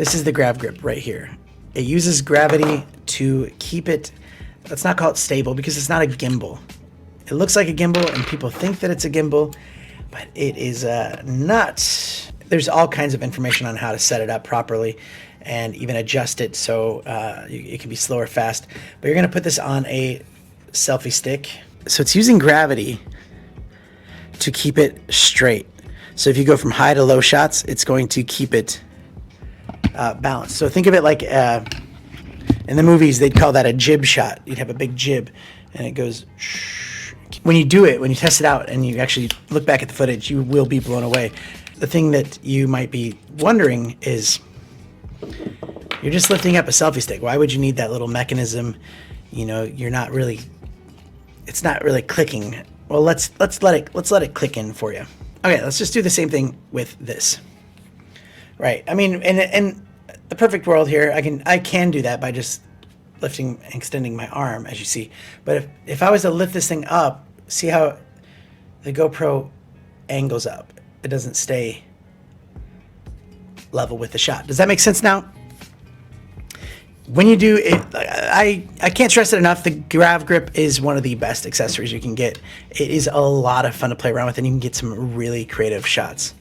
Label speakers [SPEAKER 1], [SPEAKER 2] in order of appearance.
[SPEAKER 1] This is the GravGrip right here. It uses gravity to keep it, let's not call it stable because it's not a gimbal. It looks like a gimbal and people think that it's a gimbal, but it is not. There's all kinds of information on how to set it up properly and even adjust it so it can be slow or fast. But you're gonna put this on a selfie stick. So it's using gravity to keep it straight. So if you go from high to low shots, it's going to keep it balanced. So think of it like in the movies, they'd call that a jib shot. You'd have a big jib and it goes. When you do it, when you test it out and you actually look back at the footage, you will be blown away. The thing that you might be wondering is you're just lifting up a selfie stick. Why would you need that little mechanism? You know, you're not really, it's not really clicking. Well, let's let it click in for you. Okay, let's just do the same thing with this. Right. I mean, in the perfect world here, I can do that by just lifting and extending my arm, as you see. But if I was to lift this thing up, see how the GoPro angles up. It doesn't stay level with the shot. Does that make sense now? When you do it, I can't stress it enough, the GravGrip is one of the best accessories you can get. It is a lot of fun to play around with and you can get some really creative shots.